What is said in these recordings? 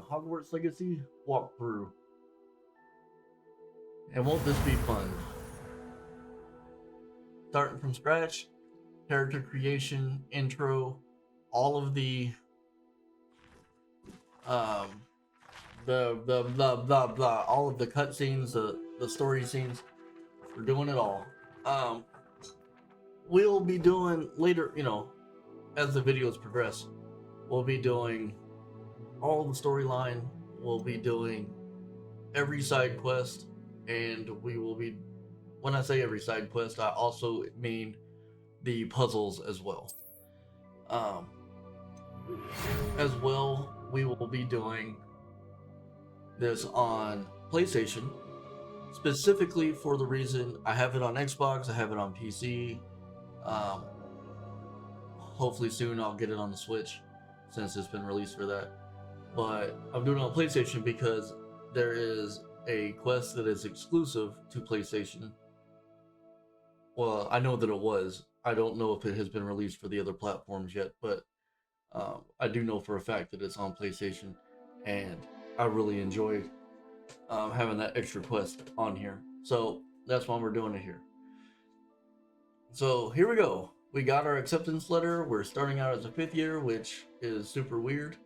Hogwarts Legacy walkthrough. And won't this be fun? Starting from scratch, character creation, intro, all of um the blah blah blah, all of the cutscenes, the story scenes. We're doing it all. Um, we'll be doing later, as the videos progress, we'll be doing all the storyline. We'll be doing every side quest, and we will be. When I say every side quest, I also mean the puzzles as well. Um, as well, we will be doing this on PlayStation, specifically for the reason I have it on Xbox, I have it on PC. Um, hopefully soon I'll get it on the Switch since it's been released for that. But I'm doing it on PlayStation because there is a quest that is exclusive to PlayStation. Well, I know that it was. I don't know if it has been released for the other platforms yet, but I do know for a fact that it's on PlayStation, and I really enjoy having that extra quest on here. So that's why we're doing it here. So here we go. We got our acceptance letter. We're starting out as a 5th year, which is super weird,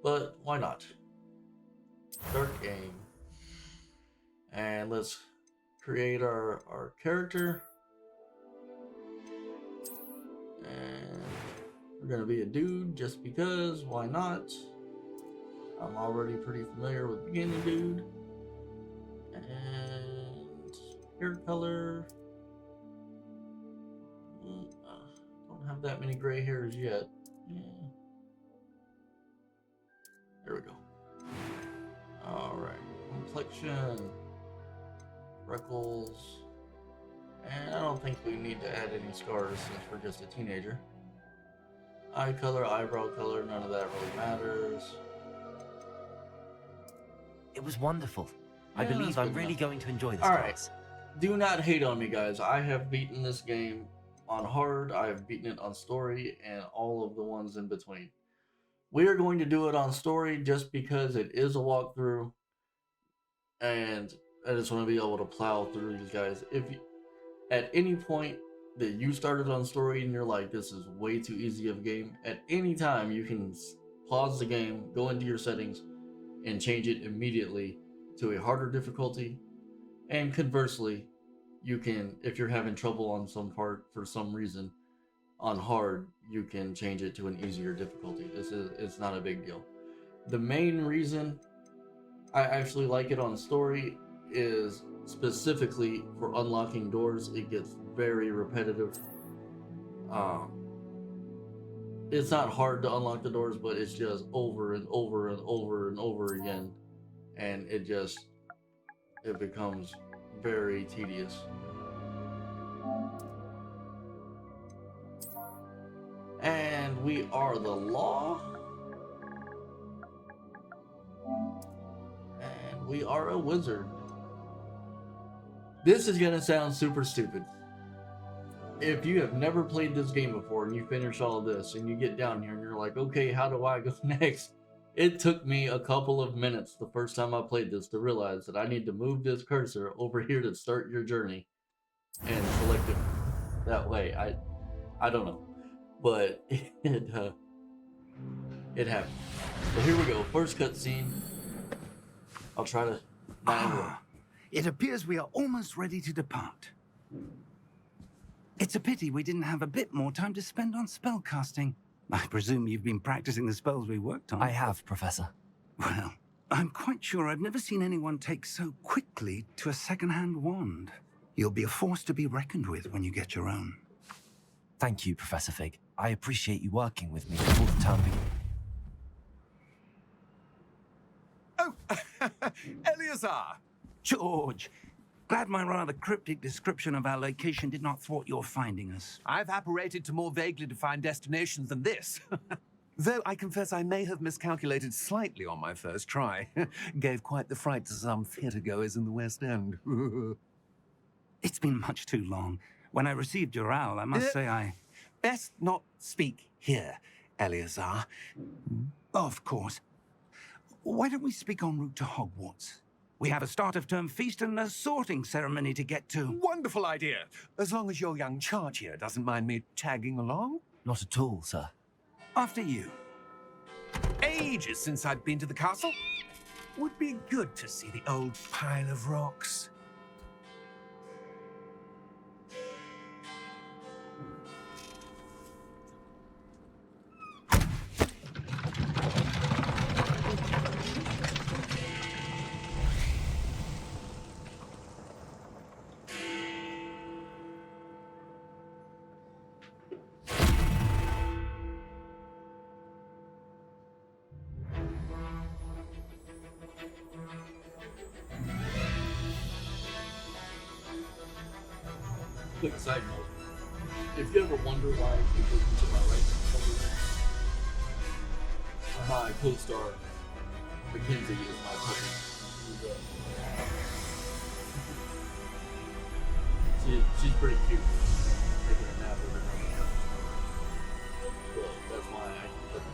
but why not? Start game. And let's create our character. And we're gonna be a dude just because, why not? I'm already pretty familiar with beginning dude. And hair color. Don't have that many gray hairs yet. Yeah. There we go. Alright. Complexion. Freckles. And I don't think we need to add any scars since we're just a teenager. Eye color, eyebrow color, none of that really matters. It was wonderful. Yeah, I believe I'm good really enough. going to enjoy this All right. class. Do not hate on me, guys. I have beaten this game on hard, I have beaten it on story, and all of the ones in between. We are going to do it on story just because it is a walkthrough, and I just want to be able to plow through these guys. If you, at any point that you started on story and you're like, this is way too easy of a game, at any time you can pause the game, go into your settings, and change it immediately to a harder difficulty. And conversely, you can, if you're having trouble on some part for some reason, on hard, you can change it to an easier difficulty. It's not a big deal. The main reason I actually like it on story is specifically for unlocking doors. It gets very repetitive. It's not hard to unlock the doors, but it's just over and over and over and over again, and it becomes very tedious. And we are the law. And we are a wizard. This is gonna sound super stupid. If you have never played this game before and you finish all of this and you get down here and you're like, okay, how do I go next? It took me a couple of minutes the first time I played this to realize that I need to move this cursor over here to start your journey and select it that way. I don't know, but it happened. So here we go. First cutscene. I'll try to. It appears we are almost ready to depart. It's a pity we didn't have a bit more time to spend on spellcasting. I presume you've been practicing the spells we worked on. I have, Professor. Well, I'm quite sure I've never seen anyone take so quickly to a second-hand wand. You'll be a force to be reckoned with when you get your own. Thank you, Professor Fig. I appreciate you working with me before the time begins. Oh, Eleazar! George, glad my rather cryptic description of our location did not thwart your finding us. I've apparated to more vaguely defined destinations than this. Though I confess I may have miscalculated slightly on my first try. Gave quite the fright to some theatre-goers in the West End. It's been much too long. When I received your owl, I must say I... Best not speak here, Eleazar. Of course. Why don't we speak en route to Hogwarts? We have a start-of-term feast and a sorting ceremony to get to. Wonderful idea. As long as your young charge here doesn't mind me tagging along. Not at all, sir. After you. Ages since I've been to the castle. Would be good to see the old pile of rocks. Quick side note. If you ever wonder why people use my right my co-star Mackenzie is my puppy. She's pretty cute. Taking a nap every night. So that's why I put her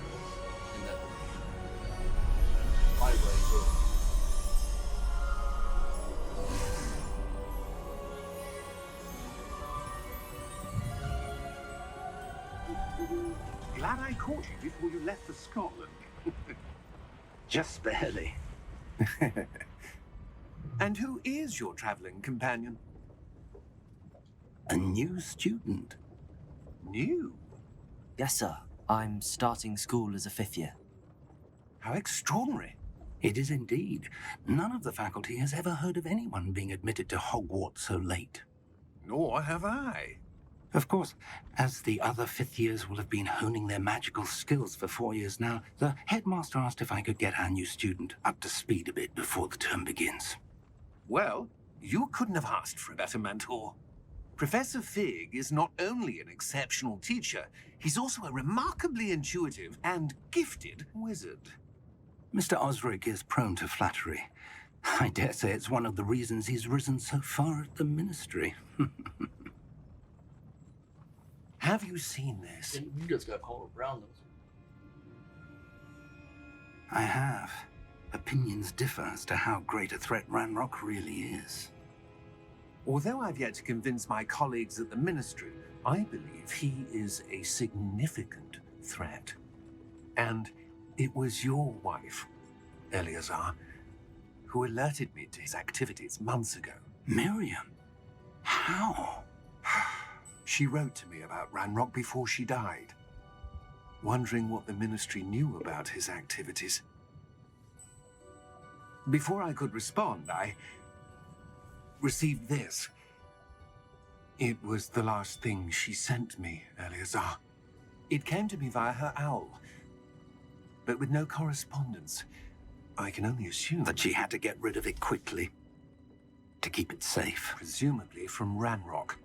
in that library. Glad I caught you before you left for Scotland. Just barely. And who is your traveling companion? A new student. New? Yes, sir. I'm starting school as a 5th year. How extraordinary. It is indeed. None of the faculty has ever heard of anyone being admitted to Hogwarts so late. Nor have I. Of course, as the other 5th years will have been honing their magical skills for 4 years now, the headmaster asked if I could get our new student up to speed a bit before the term begins. Well, you couldn't have asked for a better mentor. Professor Fig is not only an exceptional teacher, he's also a remarkably intuitive and gifted wizard. Mr. Osric is prone to flattery. I dare say it's one of the reasons he's risen so far at the ministry. Have you seen this? You just got called a brown nose. I have. Opinions differ as to how great a threat Ranrock really is. Although I've yet to convince my colleagues at the Ministry, I believe he is a significant threat. And it was your wife, Eleazar, who alerted me to his activities months ago. Miriam? How? She wrote to me about Ranrock before she died, wondering what the Ministry knew about his activities. Before I could respond, I received this. It was the last thing she sent me, Eleazar. It came to me via her owl, but with no correspondence. I can only assume That she had to get rid of it quickly to keep it safe. presumably from Ranrock.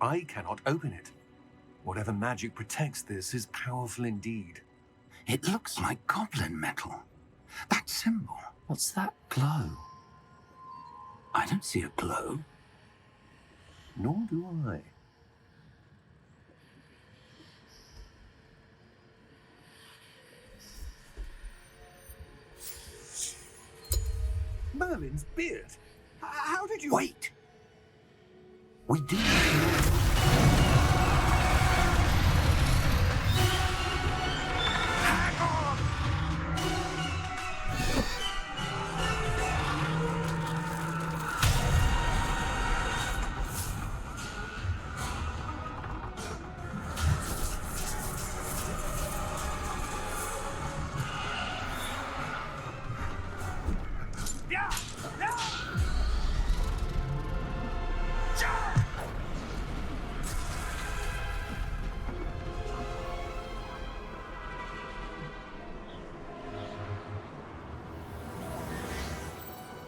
I cannot open it. Whatever magic protects this is powerful indeed. It looks like goblin metal. That symbol. What's that glow? I don't see a glow. Nor do I. Merlin's beard. How did you... Wait! We do.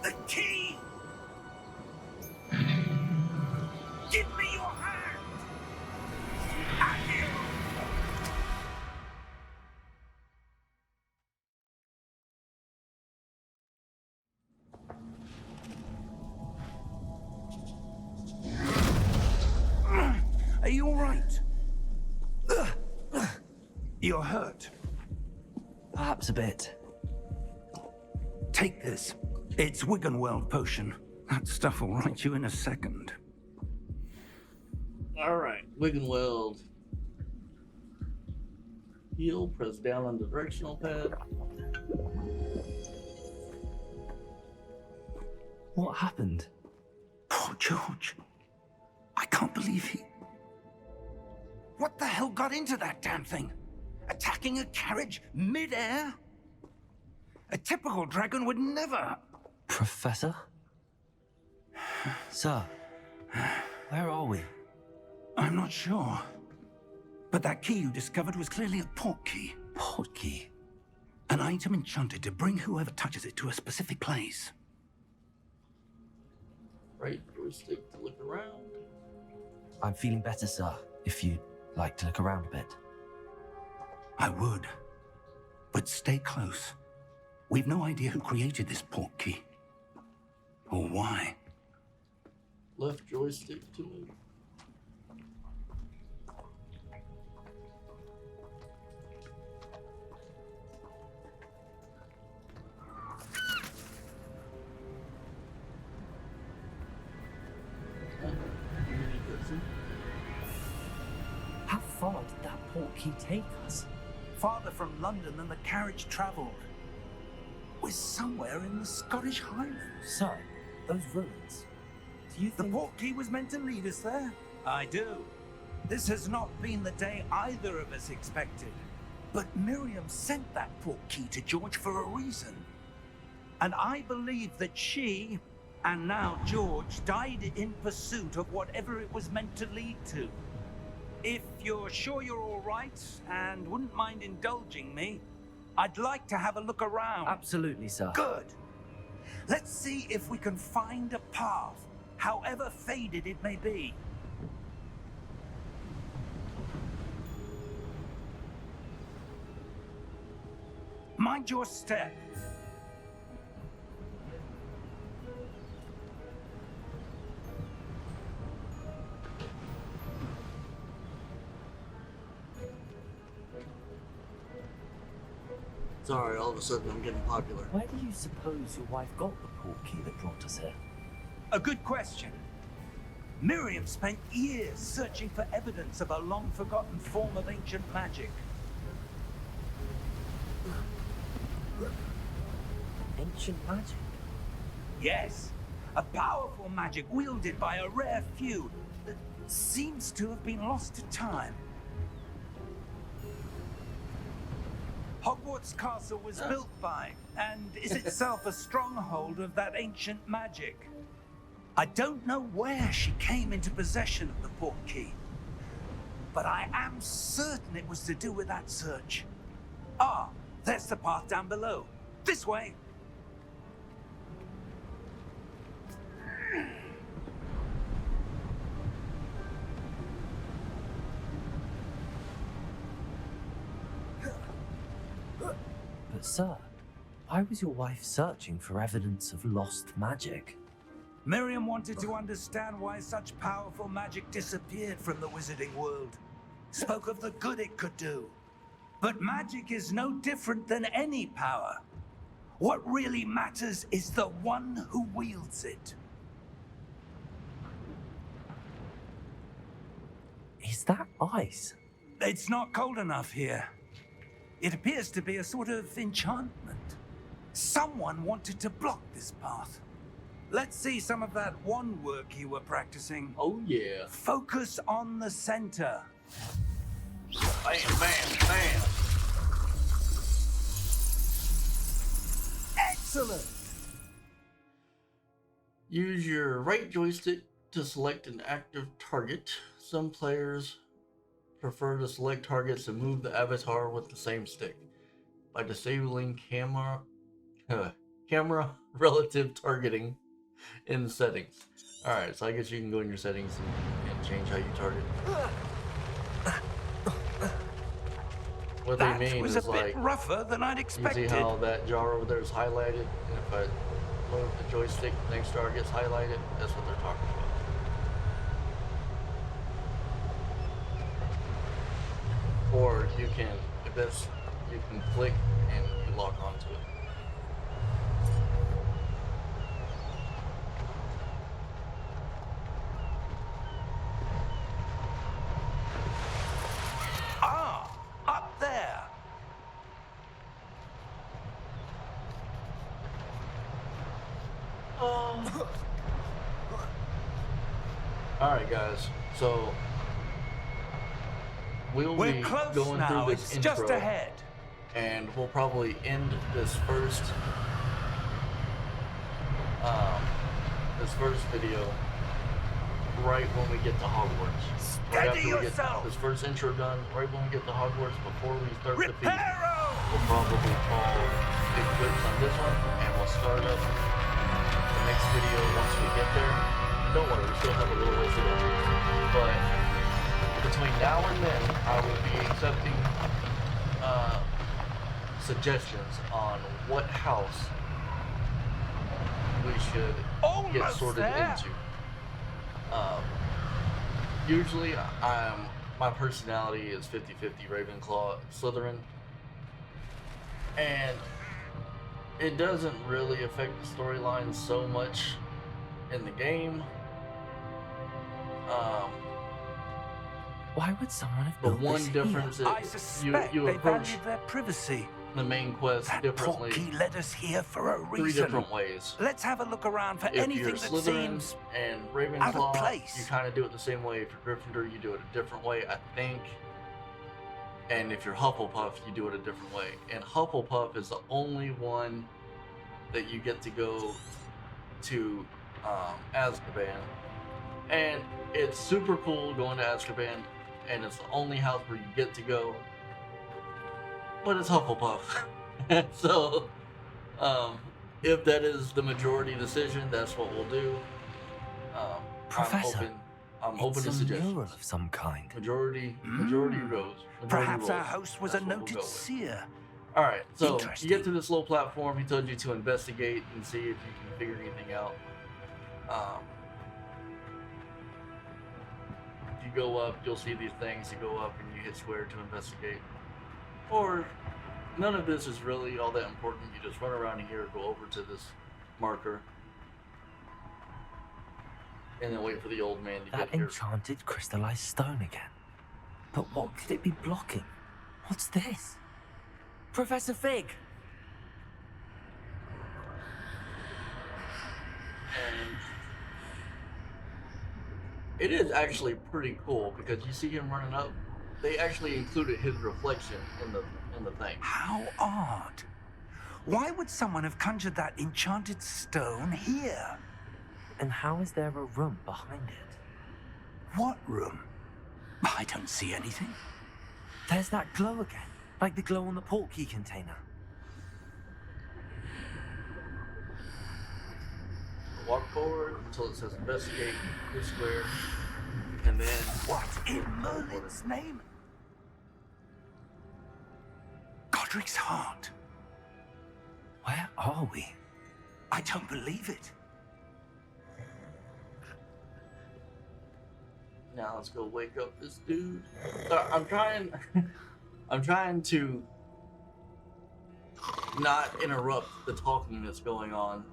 The key! Give me your hand! Adieu! Are you all right? You're hurt. Perhaps a bit. Take this. It's Wiggenweld potion. That stuff will right you in a second. Alright, Wiggenweld. Heal, press down on the directional pad. What happened? Poor George. I can't believe he... What the hell got into that damn thing? Attacking a carriage mid-air? A typical dragon would never... Professor? Sir, where are we? I'm not sure. But that key you discovered was clearly a port key. Port key? An item enchanted to bring whoever touches it to a specific place. Right joystick to look around. I'm feeling better, sir, if you'd like to look around a bit. I would. But stay close. We've no idea who created this port key. Or why. Left joystick to move. How far did that port key take us? Farther from London than the carriage travelled. We're somewhere in the Scottish Highlands. Sir, those ruins. Do you The think... port key was meant to lead us there? I do. This has not been the day either of us expected. But Miriam sent that port key to George for a reason. And I believe that she, and now George, died in pursuit of whatever it was meant to lead to. If you're sure you're all right and wouldn't mind indulging me, I'd like to have a look around. Absolutely, sir. Good. Let's see if we can find a path, however faded it may be. Mind your step. Sorry, all of a sudden I'm getting popular. Where do you suppose your wife got the port key that brought us here? A good question. Miriam spent years searching for evidence of a long-forgotten form of ancient magic. Ancient magic? Yes, a powerful magic wielded by a rare few that seems to have been lost to time. Hogwarts Castle was built by, and is itself a stronghold of that ancient magic. I don't know where she came into possession of the port key, but I am certain it was to do with that search. Ah, there's the path down below. This way. But sir, why was your wife searching for evidence of lost magic? Miriam wanted to understand why such powerful magic disappeared from the wizarding world. Spoke of the good it could do. But magic is no different than any power. What really matters is the one who wields it. Is that ice? It's not cold enough here. It appears to be a sort of enchantment. Someone wanted to block this path. Let's see some of that wand work you were practicing. Oh yeah. Focus on the center. Bam, bam, bam. Excellent! Use your right joystick to select an active target. Some players prefer to select targets and move the avatar with the same stick. By disabling camera relative targeting in the settings. Alright, so I guess you can go in your settings and change how you target. What they mean was is a bit rougher than I'd you expected. see how that jar over there is highlighted? And if I move the joystick, the next jar gets highlighted. That's what they're talking about. Or you can, if that's, you can click and you lock onto it. Alright, guys. So, we'll We're be close going now. through this It's just intro, ahead. and we'll probably end this first video right when we get to Hogwarts. Right Steady after we get yourself. this first intro done, right when we get to Hogwarts, before we start the feast, Reparo! we'll probably call it quits on this one, and we'll start up the next video once we get there. And don't worry, we still have a little ways to go. But between now and then, I will be accepting suggestions on what house we should get Almost sorted there. into. Usually, my personality is 50-50 Ravenclaw, Slytherin, and it doesn't really affect the storyline so much in the game. Why would someone have The built one this here? difference I is suspect you they approach valued their privacy. the main quest That differently, portkey led us here for a three reason. different ways. Let's have a look around for If you're anything that Slytherin seems and out of Ravenclaw, place. you kind of do it the same way. If you're Gryffindor, you do it a different way, I think. And if you're Hufflepuff, you do it a different way. And Hufflepuff is the only one that you get to go to Azkaban. And it's super cool going to Azkaban, and it's the only house where you get to go. But it's Hufflepuff. So, if that is the majority decision, that's what we'll do. Professor, I'm open to it's a suggestions. mural of some kind. Majority goes. Majority perhaps our rolls. host was That's a what we'll noted go with. seer. All right, so you Interesting. get to this little platform. He told you to investigate and see if you can figure anything out. If you go up, you'll see these things. You go up and you hit square to investigate. Or none of this is really all that important. You just run around here, go over to this marker, and then wait for the old man to That get here. enchanted crystallized stone again. But what could it be blocking? What's this? Professor Fig! And it is actually pretty cool because you see him running up. They actually included his reflection in the thing. How odd. Why would someone have conjured that enchanted stone here? And how is there a room behind it? What room? I don't see anything. There's that glow again, like the glow on the portkey container. Walk forward until it says investigate this square, and then What in Merlin's name? Godric's heart. Where are we? I don't believe it. now let's go wake up this dude. I'm trying to not interrupt the talking that's going on,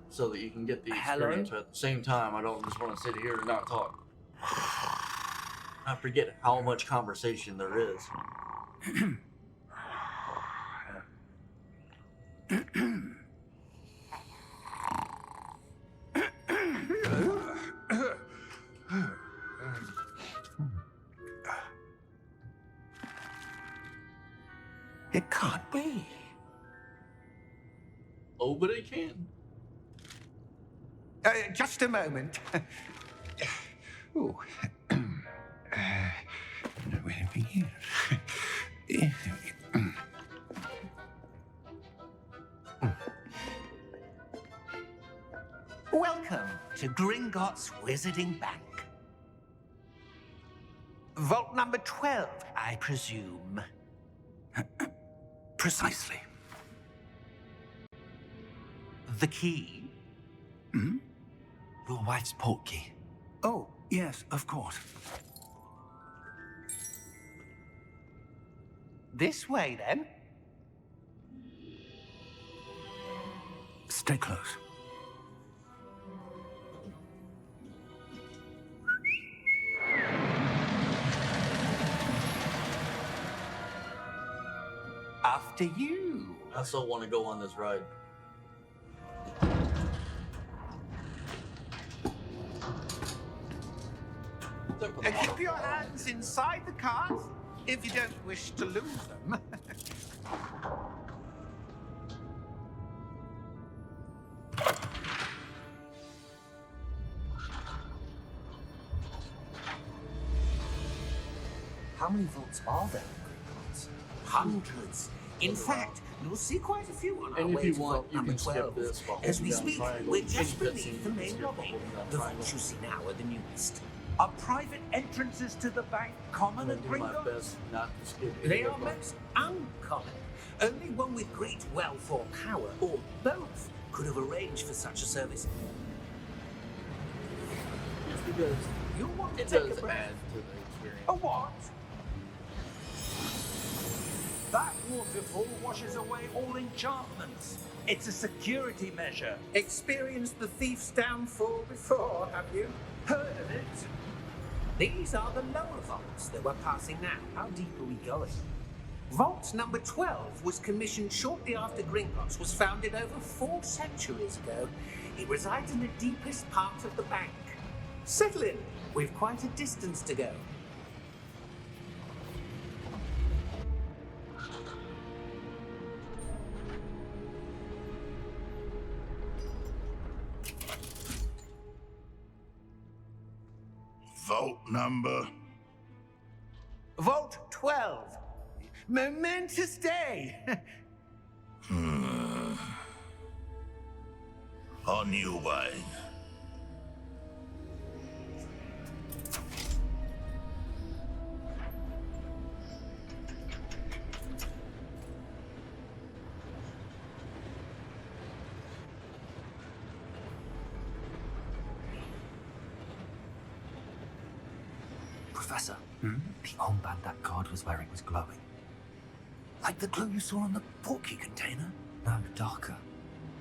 so that you can get the experience. But at the same time, I don't just want to sit here and not talk. I forget how much conversation there is. It can't be. Oh, but it can. Just a moment. Oh. Where to begin? Welcome to Gringotts Wizarding Bank. Vault number 12, I presume. Precisely. The key? Your wife's portkey. Oh, yes, of course. This way, then. Stay close. After you. I still want to go on this ride. Except for the Keep water your bottle. hands inside the cart if you don't wish to lose them. How many vaults are there in Gringotts? Hundreds. In fact, you'll see quite a few on our And if way you to want, vault you number can skip 12. this while As holding we down speak, triangle. we're Any just cutscene, beneath you the can main skip while lobby. holding down The triangle. vaults you see now are the newest. Are private entrances to the bank common I'm at gonna do my Gringotts? best not to skip any They of are them. most uncommon. Only one with great wealth or power, or both, could have arranged for such a service. Just because You'll want to it take does a breath. add to the experience. A what? That waterfall washes away all enchantments. It's a security measure. Experienced the thief's downfall before, have you? Heard of it? These are the lower vaults that we're passing now. How deep are we going? Vault number 12 was commissioned shortly after Gringotts was founded over 4 centuries ago. It resides in the deepest part of the bank. Settle in. We've quite a distance to go. Vault number. Vault 12. Momentous day. On your way. Professor, the armband that guard was wearing was glowing. Like the glow you saw on the portkey container? No, darker.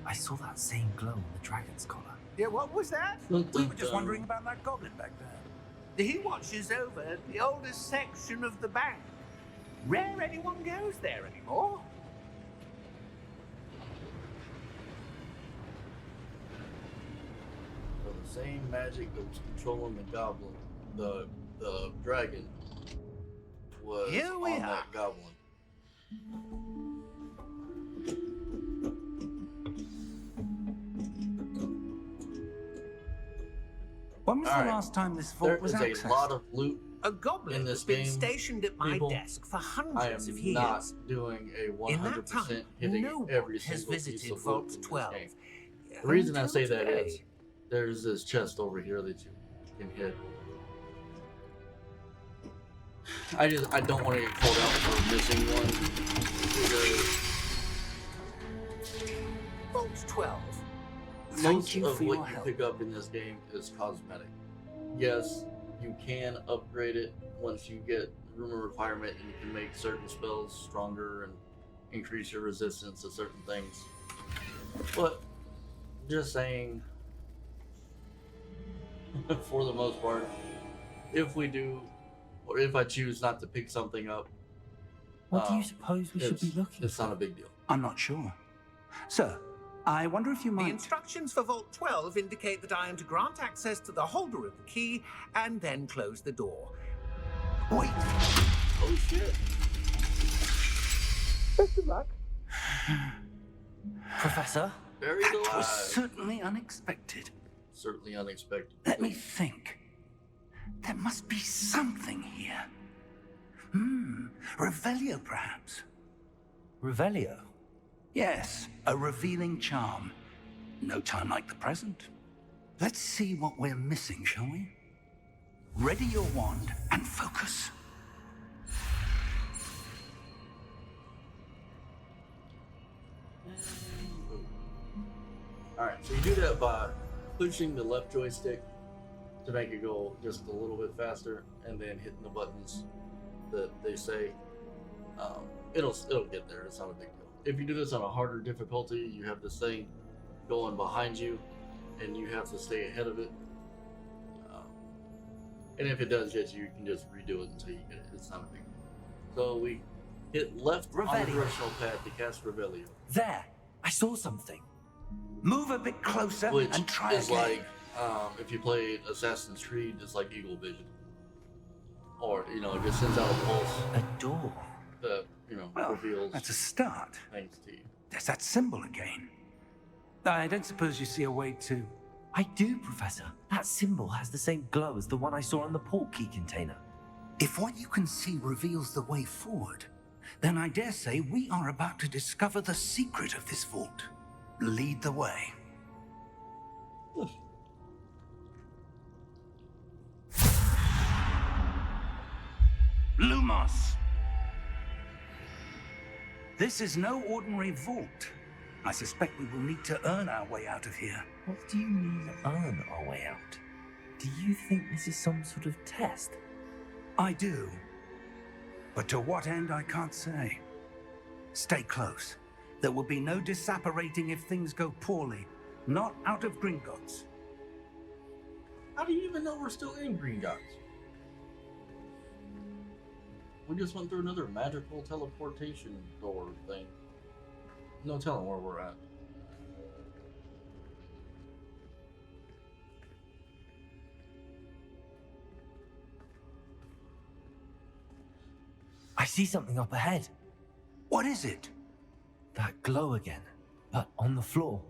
I saw that same glow on the dragon's collar. Yeah, what was that? We were just wondering about that goblin back there. He watches over the oldest section of the bank. Rare anyone goes there anymore. So the same magic that was controlling the goblin, the dragon, was Here we on are. that goblin. When was All the right. last time this There vault was is accessed? a lot of loot. A goblin In has this been game, stationed at my people, desk for I am hundreds of years. not doing a In that 100% time, hitting no one every has single piece visited of loot Vault in this 12. game. The reason I Until say that today. is there's this chest over here that you can hit. I don't want to get called out for missing one because Vault 12. most you of for what your you help. pick up in this game is cosmetic. Yes, you can upgrade it once you get rumor requirement and you can make certain spells stronger and increase your resistance to certain things. But just saying, for the most part, if we do, or if I choose not to pick something up, What do you suppose we should be looking it's for? not a big deal. I'm not sure. Sir, I wonder if you The might... instructions for Vault 12 indicate that I am to grant access to the holder of the key and then close the door. Wait! Oh shit! Best of luck. Professor? Buried That was alive. certainly unexpected. Certainly unexpected. Let me think. There must be something here. Revelio, perhaps? Revelio? Yes, a revealing charm. No time like the present. Let's see what we're missing, shall we? Ready your wand and focus. Alright, so you do that by pushing the left joystick to make it go just a little bit faster, and then hitting the buttons that they say. It'll get there. It's not a big deal. If you do this on a harder difficulty, you have this thing going behind you, and you have to stay ahead of it. And if it does get you, you can just redo it until you get it. It's not a big deal. So we hit left on the Revelio. directional pad to cast Revelio, There! I saw something. Move a bit closer which and try is again. like if you played Assassin's Creed, it's like Eagle Vision. it just sends out a pulse A door. that, Well, reveals that's a start. things to you. There's that symbol again. I don't suppose you see a way to... I do, Professor. That symbol has the same glow as the one I saw in the portkey container. If what you can see reveals the way forward, then I dare say we are about to discover the secret of this vault. Lead the way. Lumos! This is no ordinary vault. I suspect we will need to earn our way out of here. What do you mean, earn our way out? Do you think this is some sort of test? I do. But to what end, I can't say. Stay close. There will be no disapparating if things go poorly. Not out of Gringotts. How do you even know we're still in Green Dots? We just went through another magical teleportation door thing. No telling where we're at. I see something up ahead. What is it? That glow again, but on the floor.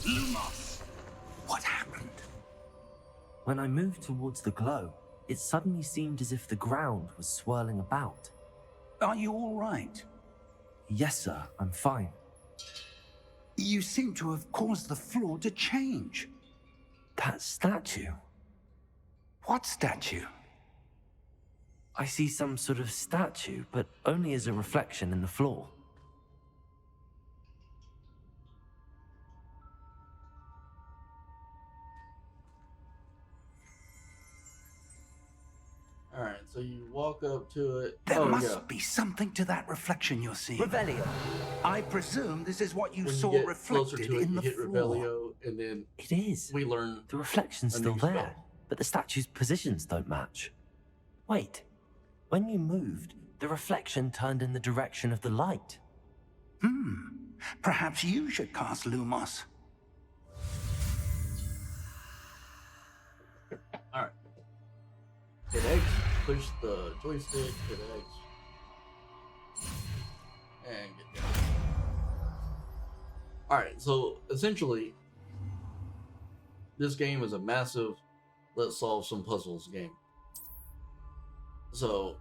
Lumos! What happened? When I moved towards the glow, it suddenly seemed as if the ground was swirling about. Are you all right? Yes, sir, I'm fine. You seem to have caused the floor to change. That statue. What statue? I see some sort of statue, but only as a reflection in the floor. Alright, so you walk up to it. There must be something to that reflection you're seeing. Revelio. I presume this is what you When saw you get closer reflected to it, in you the hit floor. Revelio, and then It is. we learn The reflection's a still new there, spell. but the statue's positions don't match. Wait. When you moved, the reflection turned in the direction of the light. Perhaps you should cast Lumos. Alright. Hit X, push the joystick, hit X. And get down. Alright, so essentially, this game is a massive let's solve some puzzles game. So,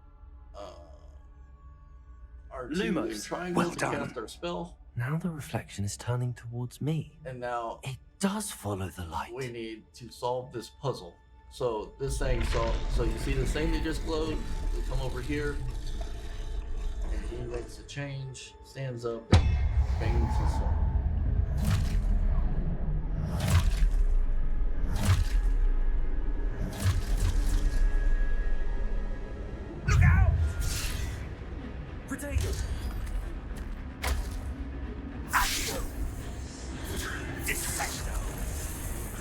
R2 Lumos. and triangle Well to done. cast our spell, Now the reflection is turning towards me. and now It does follow the light. we need to solve this puzzle. So this thing, so you see this thing that just glowed? We come over here, and he makes a change, stands up, and bangs his sword. Look out! Potatoes! Accio! Disfecto!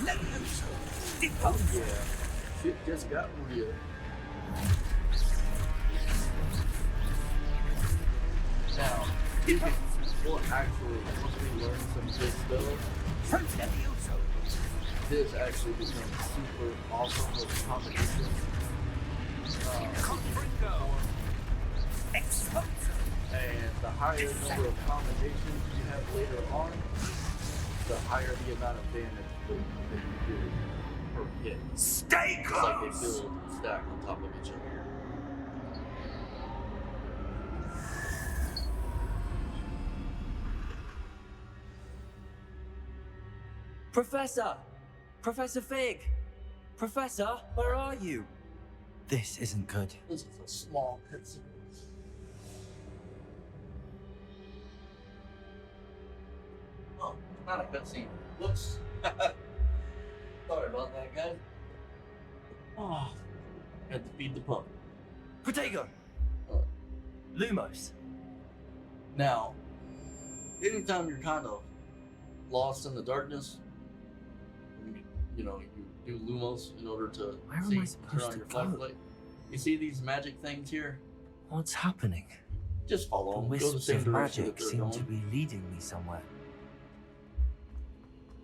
Levioso! Oh Deposo! yeah, shit just got real. Now, well, actually, once we learn some good stuff, Levioso! this actually becomes super awesome with combinations. Confringo! Exposo! And the higher number of combinations you have later on, the higher the amount of damage that you do per hit. Stay It's like they close! build and stack on top of each other. Professor! Professor Fig! Professor, where are you? This isn't good. This is a small cutscene. Oh, not a cutscene. Whoops. Sorry about that, guys. Oh, had to feed the pup. Protego! Alright. Lumos. Now, anytime you're kind of lost in the darkness, you do Lumos in order to Where am I turn supposed on to your go? flashlight. You see these magic things here? What's happening? just follow The them. Go the wisps same of direction that magic they're seem to going. be leading me somewhere.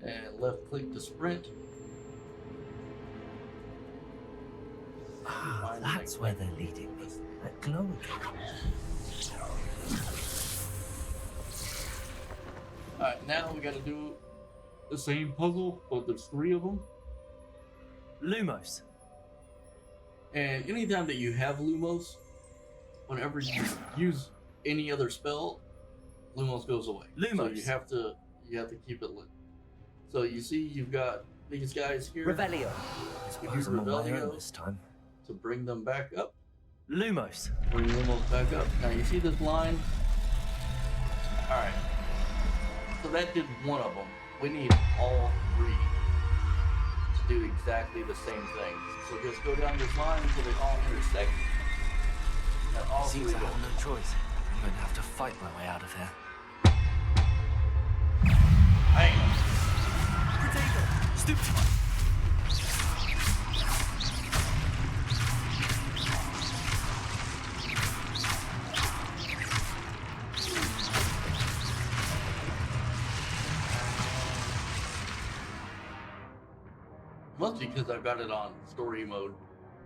And left click to sprint. Ah, Find that's the where they're leading me. That glow again. Alright, now we gotta do the same puzzle, but there's 3 of them. Lumos. And anytime that you have Lumos, whenever you use any other spell, Lumos goes away. So Lumos. you have to keep it lit. So you see you've got these guys here Revelio. I suppose I'm on my own this time. to bring them back up. Lumos. Bring Lumos back up. Now you see this line? Alright. So that did one of them. We need all 3 to do exactly the same thing. So just go down this line until they all intersect. And all 3 Seems I go. have no choice. I'm going to have to fight my way out of here. Bang! Potato! Stupid! Must be because I got it on story mode.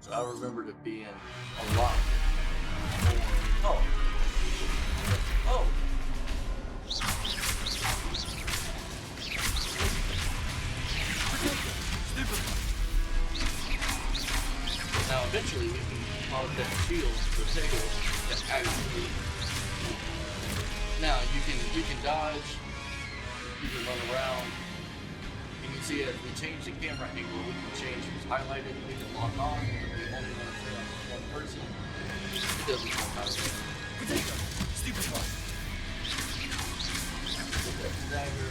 So I remembered it being a lot more. Oh! Oh! Now eventually we can cause that shield potato to actually. Now you can dodge, you can run around. You can see as we change the camera angle, we can change who's highlighted, we can lock on, and we only want to stay on one person. It doesn't matter. Potato! Stupid one! With that dagger.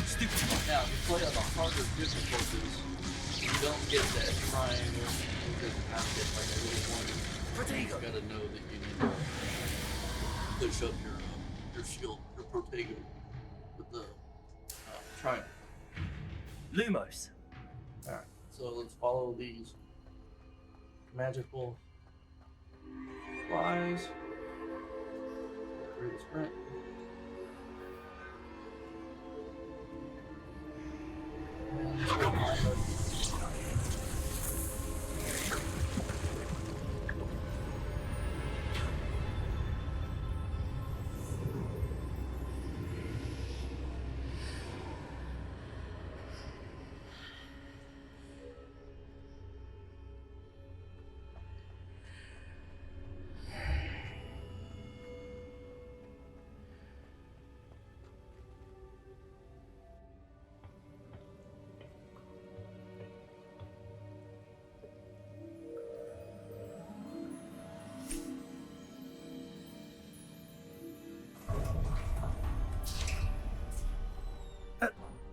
Stupid one! Now, if you play on the harder difficulties, you don't get that triangle. You just kind of get like a little one. You gotta know that you need to push up your shield, your protego, with the triangle. Lumos. Alright, so let's follow these magical flies. Through the sprint. And this will find us.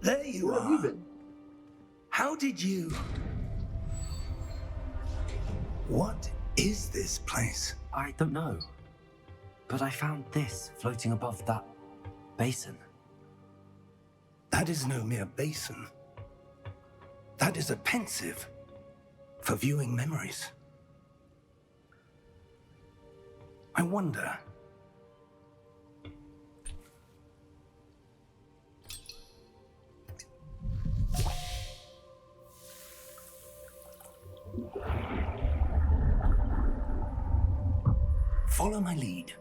There you Where have you are. been? How did you... What is this place? I don't know. But I found this floating above that basin. That is no mere basin. That is a pensive for viewing memories. I wonder... Follow my lead.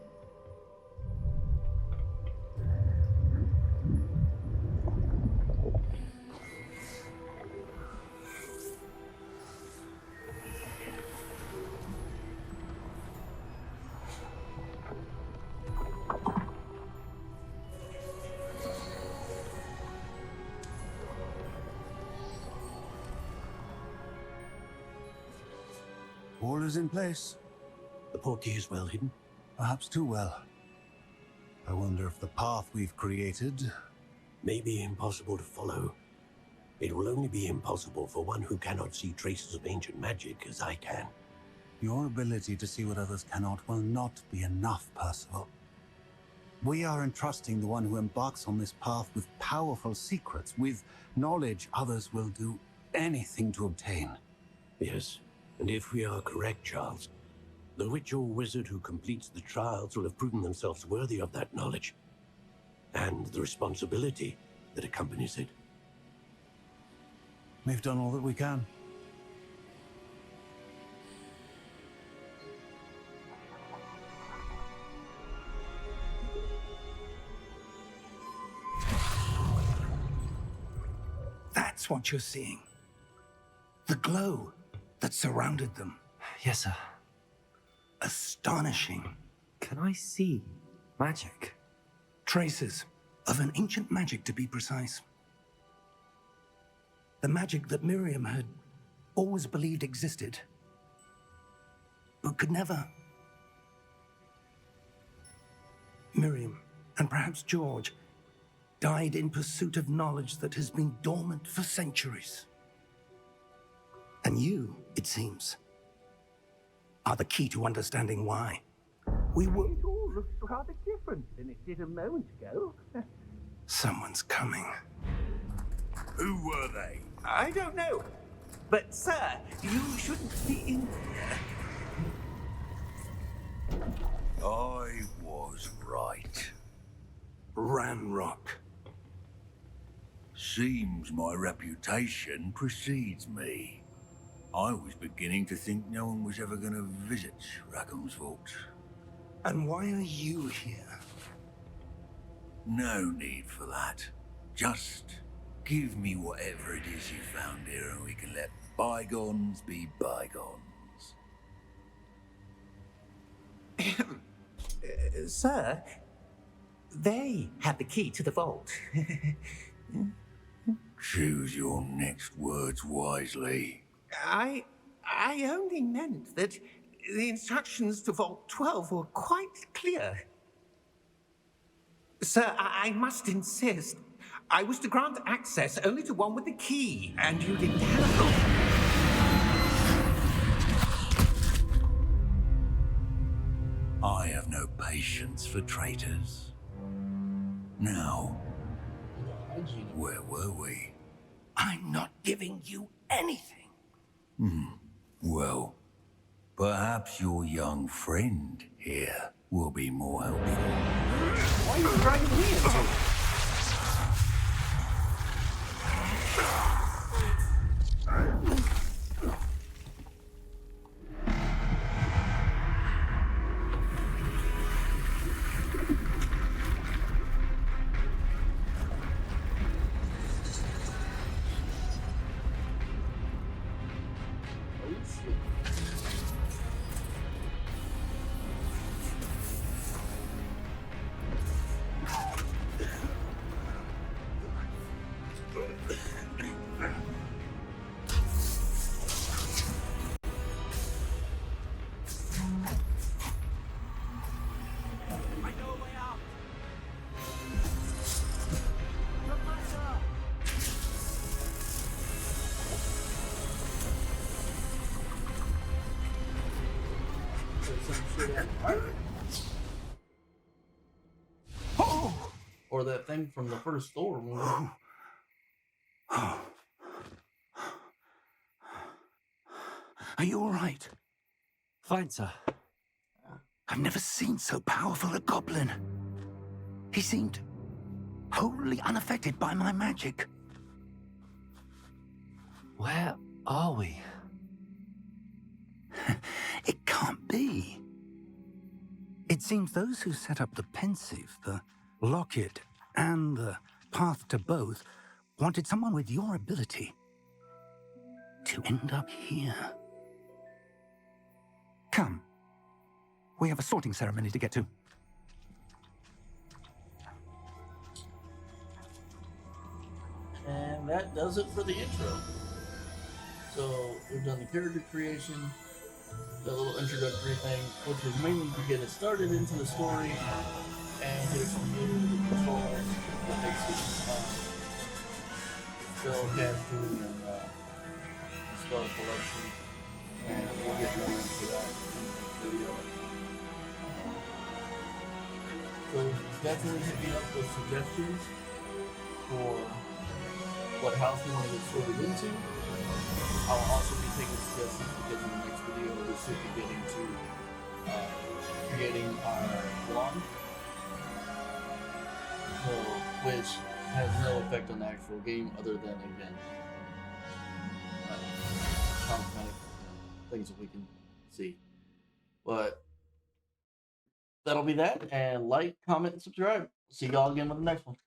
All is in place. The portkey is well hidden. Perhaps too well. I wonder if the path we've created... May be impossible to follow. It will only be impossible for one who cannot see traces of ancient magic as I can. Your ability to see what others cannot will not be enough, Percival. We are entrusting the one who embarks on this path with powerful secrets, with knowledge others will do anything to obtain. Yes, and if we are correct, Charles, the witch or wizard who completes the trials will have proven themselves worthy of that knowledge, and the responsibility that accompanies it. We've done all that we can. That's what you're seeing. The glow that surrounded them. Yes, sir. Astonishing. Can I see magic? Traces of an ancient magic, to be precise. The magic that Miriam had always believed existed, but could never. Miriam, and perhaps George, died in pursuit of knowledge that has been dormant for centuries. And you, it seems, are the key to understanding why. We were... It all looks rather different than it did a moment ago. Someone's coming. Who were they? I don't know. But, sir, you shouldn't be in here. I was right. Ranrock. Seems my reputation precedes me. I was beginning to think no one was ever going to visit Rackham's vault. And why are you here? No need for that. Just give me whatever it is you found here and we can let bygones be bygones. Sir, they had the key to the vault. Choose your next words wisely. I only meant that the instructions to Vault 12 were quite clear. Sir, I must insist. I was to grant access only to one with the key, and you didn't have them. I have no patience for traitors. Now, where were we? I'm not giving you anything. Well, perhaps your young friend here will be more helpful. Why are you dragging me into it? Or that thing from the first Thor movie. Are you all right? Fine, sir. I've never seen so powerful a goblin. He seemed wholly unaffected by my magic. Where are we? It can't be. It seems those who set up the pensive, the locket, and the path to both wanted someone with your ability to end up here. Come. We have a sorting ceremony to get to. And that does it for the intro. So we've done the character creation, the little introductory thing, which was mainly to get us started into the story and get us familiar with the controller that makes it spell casting and spell collection. And we'll get more into that in the video. So definitely hit me up with suggestions for what house you want to get sorted into. I will also be taking suggestions because in the next video we should be getting to creating our lawn, so, which has no effect on the actual game other than again cosmetic things that we can see. But that'll be that, and like, comment, and subscribe. See y'all again with the next one.